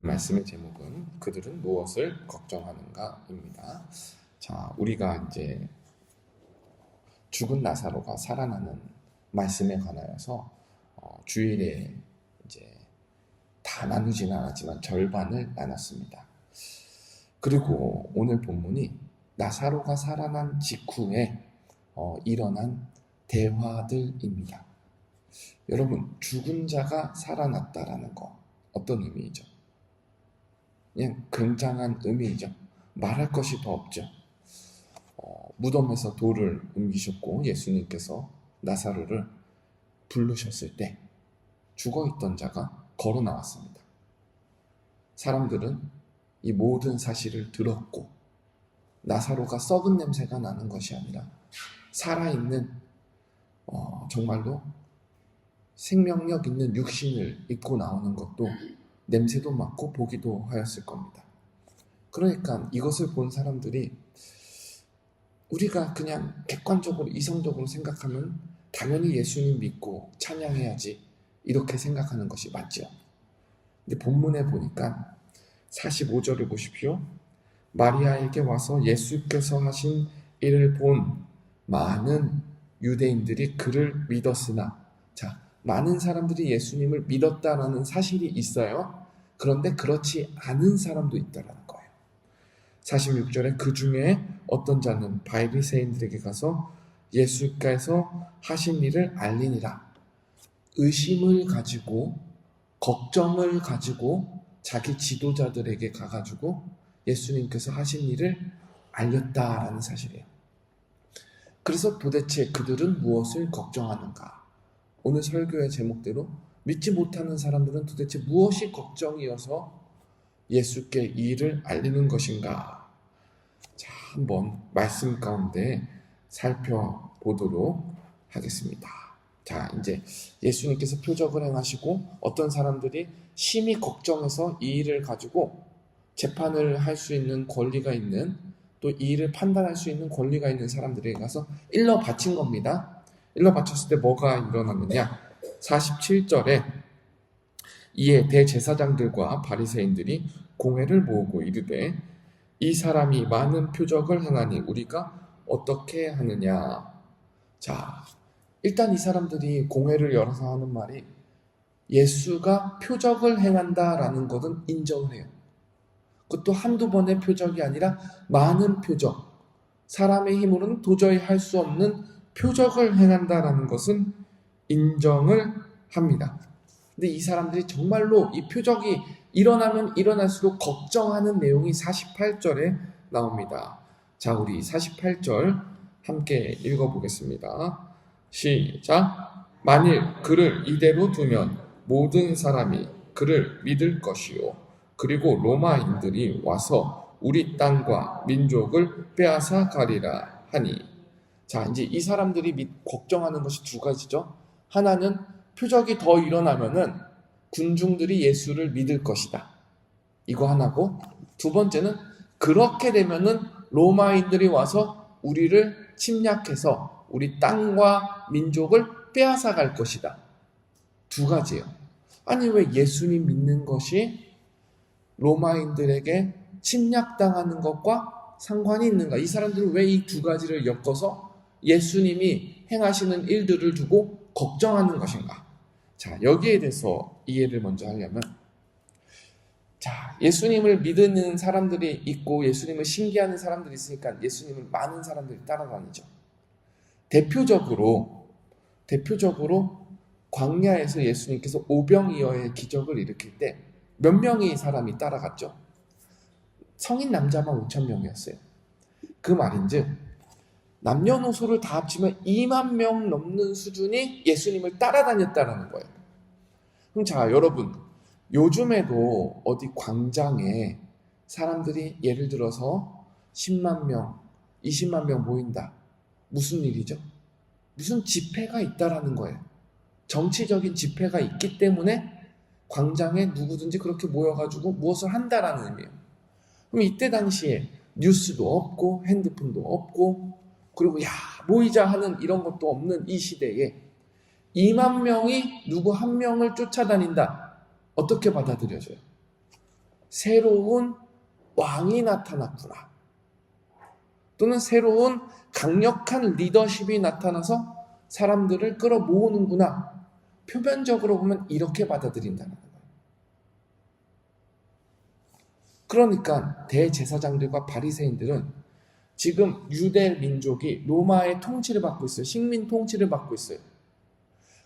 말씀의 제목은 그들은 무엇을 걱정하는가입니다. 자, 우리가 이제 죽은 나사로가 살아나는 말씀에 관하여서 주일에 이제 다 나누지는 않았지만 절반을 나눴습니다. 그리고 오늘 본문이 나사로가 살아난 직후에 일어난 대화들입니다. 여러분, 죽은 자가 살아났다라는 거 어떤 의미이죠? 그냥 굉장한 의미이죠. 말할 것이 더 없죠. 무덤에서 돌을 옮기셨고 예수님께서 나사로를 부르셨을 때 죽어있던 자가 걸어 나왔습니다. 사람들은 이 모든 사실을 들었고 나사로가 썩은 냄새가 나는 것이 아니라 살아있는 정말로 생명력 있는 육신을 입고 나오는 것도 냄새도 맡고 보기도 하였을 겁니다. 그러니까 이것을 본 사람들이 우리가 그냥 객관적으로 이성적으로 생각하면 당연히 예수님 믿고 찬양해야지 이렇게 생각하는 것이 맞죠. 근데 본문에 보니까 45절을 보십시오. 마리아에게 와서 예수께서 하신 일을 본 많은 유대인들이 그를 믿었으나, 자, 많은 사람들이 예수님을 믿었다라는 사실이 있어요. 그런데 그렇지 않은 사람도 있다라는 거예요. 46절에 그 중에 어떤 자는 바리새인들에게 가서 예수께서 하신 일을 알리니라. 의심을 가지고 걱정을 가지고 자기 지도자들에게 가가지고 예수님께서 하신 일을 알렸다라는 사실이에요. 그래서 도대체 그들은 무엇을 걱정하는가? 오늘 설교의 제목대로 믿지 못하는 사람들은 도대체 무엇이 걱정이어서 예수께 이 일을 알리는 것인가? 자, 한번 말씀 가운데 살펴보도록 하겠습니다. 자, 이제 예수님께서 표적을 행하시고 어떤 사람들이 심히 걱정해서 이 일을 가지고 재판을 할 수 있는 권리가 있는, 또 이 일을 판단할 수 있는 권리가 있는 사람들에게 가서 일러 바친 겁니다. 일러 바쳤을 때 뭐가 일어났느냐? 47절에 이에 대제사장들과 바리새인들이 공회를 모으고 이르되 이 사람이 많은 표적을 행하니 우리가 어떻게 하느냐. 자, 일단 이 사람들이 공회를 열어서 하는 말이 예수가 표적을 행한다라는 것은 인정을 해요. 그것도 한두 번의 표적이 아니라 많은 표적, 사람의 힘으로는 도저히 할 수 없는 표적을 행한다라는 것은 인정을 합니다. 근데 이 사람들이 정말로 이 표적이 일어나면 일어날수록 걱정하는 내용이 48절에 나옵니다. 자, 우리 48절 함께 읽어보겠습니다. 시작. 만일 그를 이대로 두면 모든 사람이 그를 믿을 것이요 그리고 로마인들이 와서 우리 땅과 민족을 빼앗아 가리라 하니. 자, 이제 이 사람들이 걱정하는 것이 두 가지죠. 하나는 표적이 더 일어나면은 군중들이 예수를 믿을 것이다. 이거 하나고, 두 번째는 그렇게 되면은 로마인들이 와서 우리를 침략해서 우리 땅과 민족을 빼앗아 갈 것이다. 두 가지예요. 아니, 왜 예수님 믿는 것이 로마인들에게 침략당하는 것과 상관이 있는가? 이 사람들은 왜 이 두 가지를 엮어서 예수님이 행하시는 일들을 두고 걱정하는 것인가? 자, 여기에 대해서 이해를 먼저 하려면, 자, 예수님을 믿는 사람들이 있고 예수님을 신기하는 사람들이 있으니까 예수님을 많은 사람들이 따라다니죠. 대표적으로 광야에서 예수님께서 오병이어의 기적을 일으킬 때 몇 명의 사람이 따라갔죠? 성인 남자만 5,000명이었어요. 그 말인즉 남녀노소를 다 합치면 2만 명 넘는 수준이 예수님을 따라다녔다는 거예요. 그럼 자, 여러분, 요즘에도 어디 광장에 사람들이 예를 들어서 10만 명, 20만 명 모인다. 무슨 일이죠? 무슨 집회가 있다라는 거예요. 정치적인 집회가 있기 때문에 광장에 누구든지 그렇게 모여가지고 무엇을 한다라는 의미예요. 그럼 이때 당시에 뉴스도 없고 핸드폰도 없고 그리고 모이자 하는 이런 것도 없는 이 시대에 2만 명이 누구 한 명을 쫓아다닌다. 어떻게 받아들여져요? 새로운 왕이 나타났구나. 또는 새로운 강력한 리더십이 나타나서 사람들을 끌어모으는구나. 표면적으로 보면 이렇게 받아들인다는 거예요. 그러니까 대제사장들과 바리새인들은 지금 유대 민족이 로마의 통치를 받고 있어요. 식민 통치를 받고 있어요.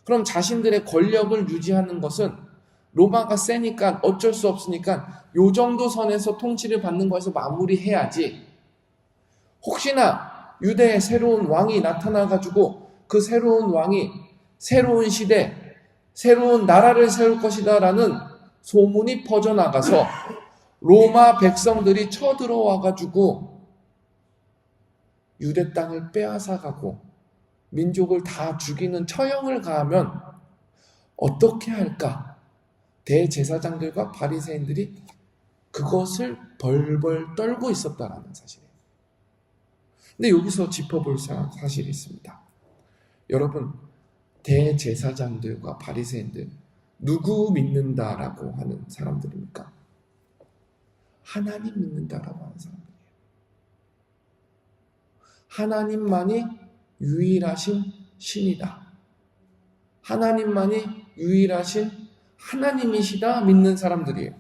그럼 자신들의 권력을 유지하는 것은 로마가 세니까 어쩔 수 없으니까 요 정도 선에서 통치를 받는 거에서 마무리해야지. 혹시나 유대의 새로운 왕이 나타나가지고 그 새로운 왕이 새로운 시대, 새로운 나라를 세울 것이다라는 소문이 퍼져나가서 로마 백성들이 쳐들어와가지고 유대 땅을 빼앗아가고 민족을 다 죽이는 처형을 가하면 어떻게 할까? 대제사장들과 바리새인들이 그것을 벌벌 떨고 있었다라는 사실이에요. 근데 여기서 짚어볼 사실이 있습니다. 여러분, 대제사장들과 바리새인들 누구 믿는다라고 하는 사람들입니까? 하나님 믿는다라고 하는 사람들이에요. 하나님만이 유일하신 신이다. 하나님만이 유일하신 하나님이시다 믿는 사람들이에요.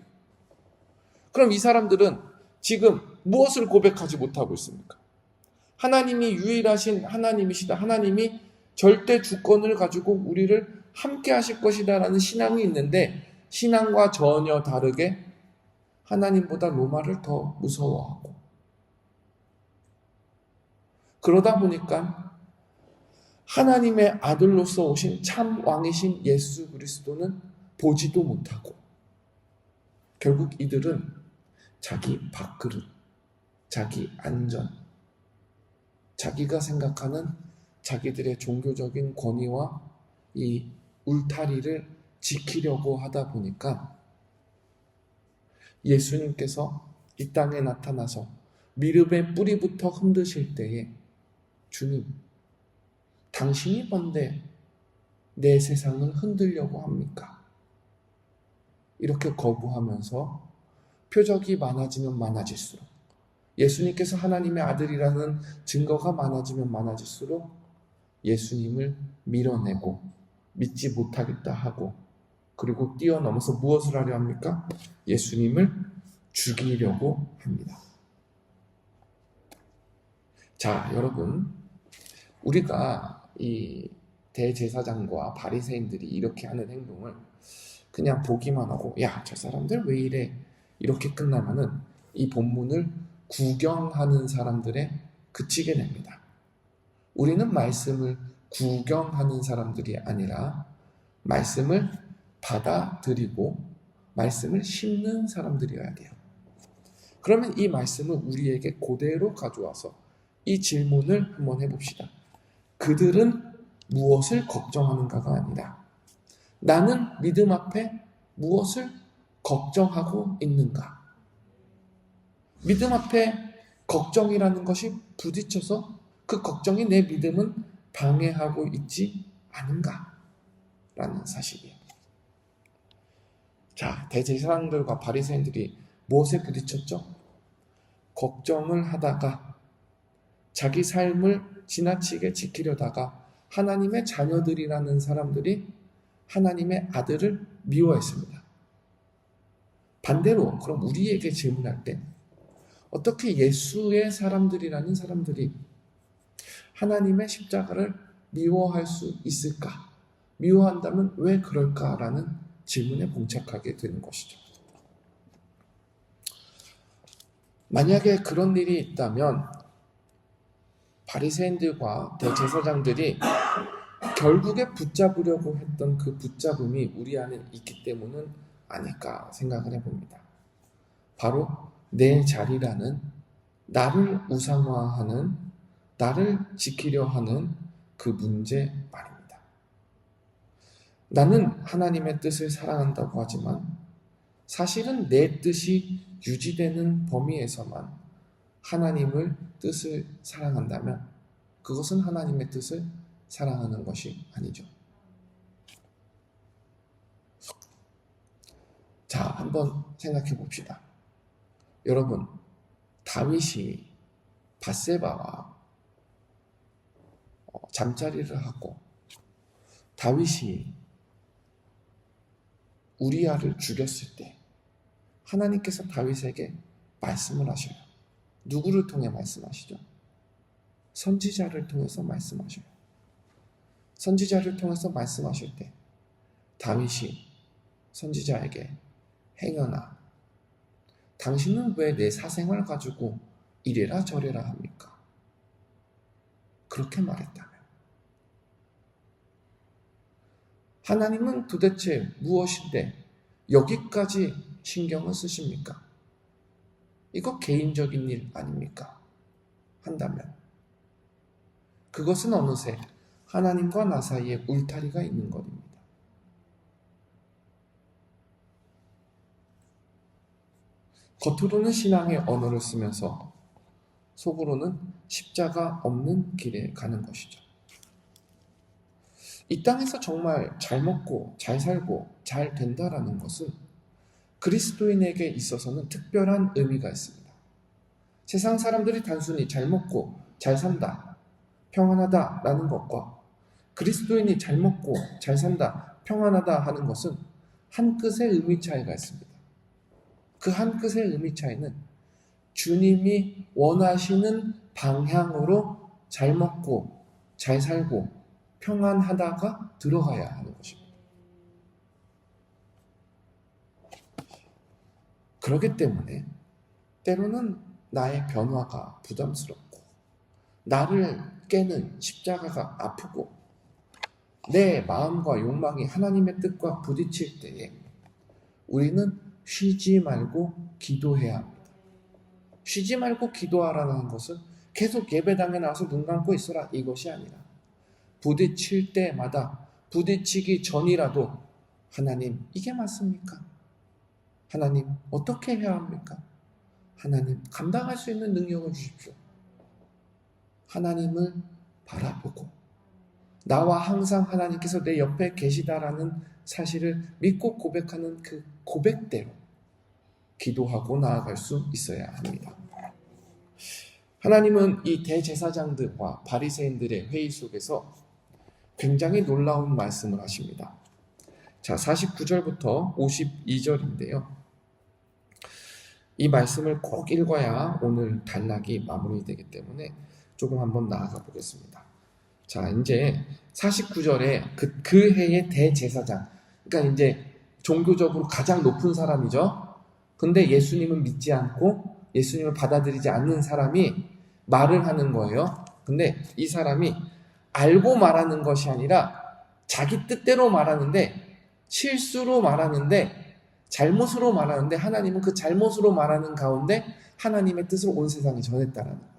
그럼 이 사람들은 지금 무엇을 고백하지 못하고 있습니까? 하나님이 유일하신 하나님이시다. 하나님이 절대 주권을 가지고 우리를 함께 하실 것이다 라는 신앙이 있는데 신앙과 전혀 다르게 하나님보다 로마를 더 무서워하고 그러다 보니까 하나님의 아들로서 오신 참 왕이신 예수 그리스도는 보지도 못하고 결국 이들은 자기 밥그릇, 자기 안전, 자기가 생각하는 자기들의 종교적인 권위와 이 울타리를 지키려고 하다 보니까 예수님께서 이 땅에 나타나서 미르의 뿌리부터 흔드실 때에 주님, 당신이 뭔데 내 세상을 흔들려고 합니까? 이렇게 거부하면서 표적이 많아지면 많아질수록 예수님께서 하나님의 아들이라는 증거가 많아지면 많아질수록 예수님을 밀어내고 믿지 못하겠다 하고 그리고 뛰어넘어서 무엇을 하려 합니까? 예수님을 죽이려고 합니다. 자, 여러분, 우리가 이 대제사장과 바리새인들이 이렇게 하는 행동을 그냥 보기만 하고 야, 저 사람들 왜 이래? 이렇게 끝나면은 이 본문을 구경하는 사람들에 그치게 됩니다. 우리는 말씀을 구경하는 사람들이 아니라 말씀을 받아들이고 말씀을 심는 사람들이어야 돼요. 그러면 이 말씀을 우리에게 그대로 가져와서 이 질문을 한번 해봅시다. 그들은 무엇을 걱정하는가가 아니라 나는 믿음 앞에 무엇을 걱정하고 있는가? 믿음 앞에 걱정이라는 것이 부딪혀서 그 걱정이 내 믿음은 방해하고 있지 않은가? 라는 사실이에요. 자, 대제사장들과 바리새인들이 무엇에 부딪혔죠? 걱정을 하다가 자기 삶을 지나치게 지키려다가 하나님의 자녀들이라는 사람들이 하나님의 아들을 미워했습니다. 반대로 그럼 우리에게 질문할 때 어떻게 예수의 사람들이라는 사람들이 하나님의 십자가를 미워할 수 있을까? 미워한다면 왜 그럴까라는 질문에 봉착하게 되는 것이죠. 만약에 그런 일이 있다면 바리새인들과 대제사장들이 결국에 붙잡으려고 했던 그 붙잡음이 우리 안에 있기 때문은 아닐까 생각을 해봅니다. 바로 내 자리라는 나를 우상화하는 나를 지키려 하는 그 문제 말입니다. 나는 하나님의 뜻을 사랑한다고 하지만 사실은 내 뜻이 유지되는 범위에서만 하나님의 뜻을 사랑한다면 그것은 하나님의 뜻을 사랑하는 것이 아니죠. 자, 한번 생각해 봅시다. 여러분, 다윗이 밧세바와 잠자리를 하고 다윗이 우리아를 죽였을 때 하나님께서 다윗에게 말씀을 하셔요. 누구를 통해 말씀하시죠? 선지자를 통해서 말씀하셔요. 선지자를 통해서 말씀하실 때 다윗이 선지자에게 행여나 당신은 왜 내 사생활 가지고 이래라 저래라 합니까? 그렇게 말했다면 하나님은 도대체 무엇인데 여기까지 신경을 쓰십니까? 이거 개인적인 일 아닙니까? 한다면 그것은 어느새 하나님과 나 사이에 울타리가 있는 것입니다. 겉으로는 신앙의 언어를 쓰면서 속으로는 십자가 없는 길에 가는 것이죠. 이 땅에서 정말 잘 먹고 잘 살고 잘 된다라는 것은 그리스도인에게 있어서는 특별한 의미가 있습니다. 세상 사람들이 단순히 잘 먹고 잘 산다, 평안하다라는 것과 그리스도인이 잘 먹고 잘 산다, 평안하다 하는 것은 한 끗의 의미 차이가 있습니다. 그 한 끗의 의미 차이는 주님이 원하시는 방향으로 잘 먹고 잘 살고 평안하다가 들어가야 하는 것입니다. 그렇기 때문에 때로는 나의 변화가 부담스럽고 나를 깨는 십자가가 아프고 내 마음과 욕망이 하나님의 뜻과 부딪힐 때에 우리는 쉬지 말고 기도해야 합니다. 쉬지 말고 기도하라는 것은 계속 예배당에 나와서 눈 감고 있어라 이것이 아니라 부딪힐 때마다 부딪히기 전이라도 하나님 이게 맞습니까? 하나님 어떻게 해야 합니까? 하나님 감당할 수 있는 능력을 주십시오. 하나님을 바라보고 나와 항상 하나님께서 내 옆에 계시다라는 사실을 믿고 고백하는 그 고백대로 기도하고 나아갈 수 있어야 합니다. 하나님은 이 대제사장들과 바리새인들의 회의 속에서 굉장히 놀라운 말씀을 하십니다. 자, 49절부터 52절인데요. 이 말씀을 꼭 읽어야 오늘 단락이 마무리되기 때문에 조금 한번 나아가 보겠습니다. 자, 이제 49절에 그 해의 대제사장, 그러니까 이제 종교적으로 가장 높은 사람이죠. 근데 예수님은 믿지 않고 예수님을 받아들이지 않는 사람이 말을 하는 거예요. 근데 이 사람이 알고 말하는 것이 아니라 자기 뜻대로 말하는데 실수로 말하는데 잘못으로 말하는데 하나님은 그 잘못으로 말하는 가운데 하나님의 뜻을 온 세상에 전했다라는 거예요.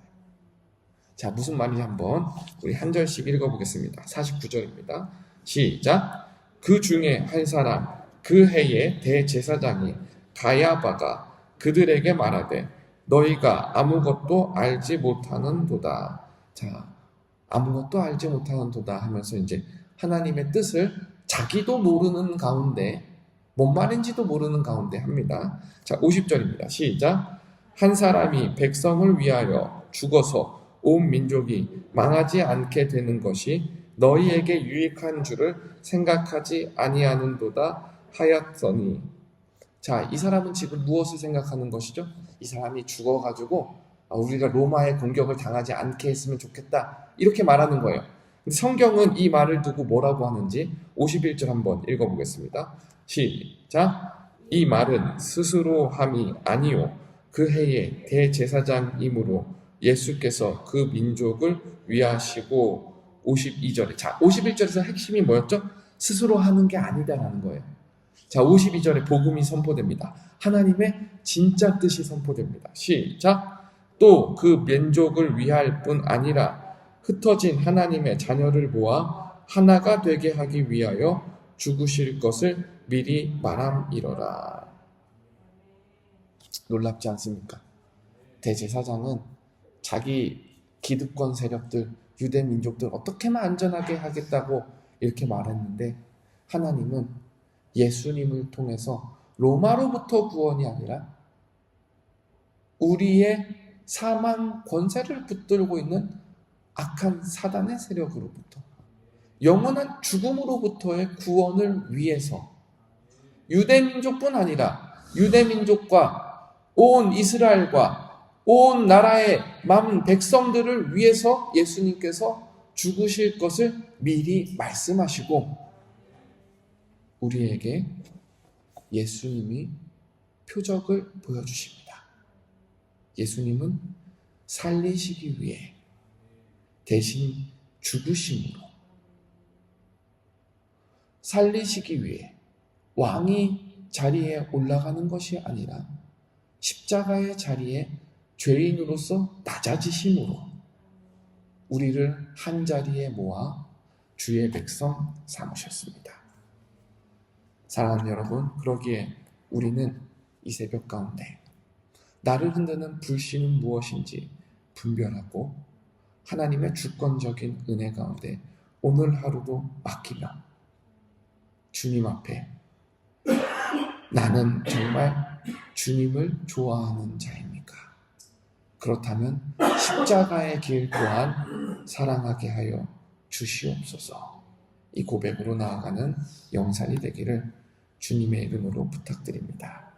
자, 무슨 말인지 한번 우리 한 절씩 읽어보겠습니다. 49절입니다. 시작. 그 중에 한 사람 그 해의 대제사장이 가야바가 그들에게 말하되 너희가 아무것도 알지 못하는도다. 자, 아무것도 알지 못하는도다 하면서 이제 하나님의 뜻을 자기도 모르는 가운데 뭔 말인지도 모르는 가운데 합니다. 자, 50절입니다. 시작. 한 사람이 백성을 위하여 죽어서 온 민족이 망하지 않게 되는 것이 너희에게 유익한 줄을 생각하지 아니하는도다 하였더니. 자, 이 사람은 지금 무엇을 생각하는 것이죠? 이 사람이 죽어가지고 우리가 로마의 공격을 당하지 않게 했으면 좋겠다 이렇게 말하는 거예요. 근데 성경은 이 말을 두고 뭐라고 하는지 51절 한번 읽어보겠습니다. 시작. 이 말은 스스로 함이 아니요 그 해의 대제사장이므로 예수께서 그 민족을 위하시고. 52절에 자 51절에서 핵심이 뭐였죠? 스스로 하는 게 아니다라는 거예요. 자 52절에 복음이 선포됩니다. 하나님의 진짜 뜻이 선포됩니다. 시작. 또 그 민족을 위할 뿐 아니라 흩어진 하나님의 자녀를 모아 하나가 되게 하기 위하여 죽으실 것을 미리 말함이러라. 놀랍지 않습니까? 대제사장은 자기 기득권 세력들, 유대 민족들 어떻게만 안전하게 하겠다고 이렇게 말했는데 하나님은 예수님을 통해서 로마로부터 구원이 아니라 우리의 사망 권세를 붙들고 있는 악한 사단의 세력으로부터, 영원한 죽음으로부터의 구원을 위해서 유대민족뿐 아니라 유대민족과 온 이스라엘과 온 나라의 만 백성들을 위해서 예수님께서 죽으실 것을 미리 말씀하시고 우리에게 예수님이 표적을 보여주십니다. 예수님은 살리시기 위해 대신 죽으심으로, 살리시기 위해 왕이 자리에 올라가는 것이 아니라 십자가의 자리에 죄인으로서 낮아지심으로 우리를 한자리에 모아 주의 백성 삼으셨습니다. 사랑하는 여러분, 그러기에 우리는 이 새벽 가운데 나를 흔드는 불신은 무엇인지 분별하고 하나님의 주권적인 은혜 가운데 오늘 하루도 맡기며 주님 앞에 나는 정말 주님을 좋아하는 자입니까? 그렇다면 십자가의 길 또한 사랑하게 하여 주시옵소서. 이 고백으로 나아가는 영산이 되기를 주님의 이름으로 부탁드립니다.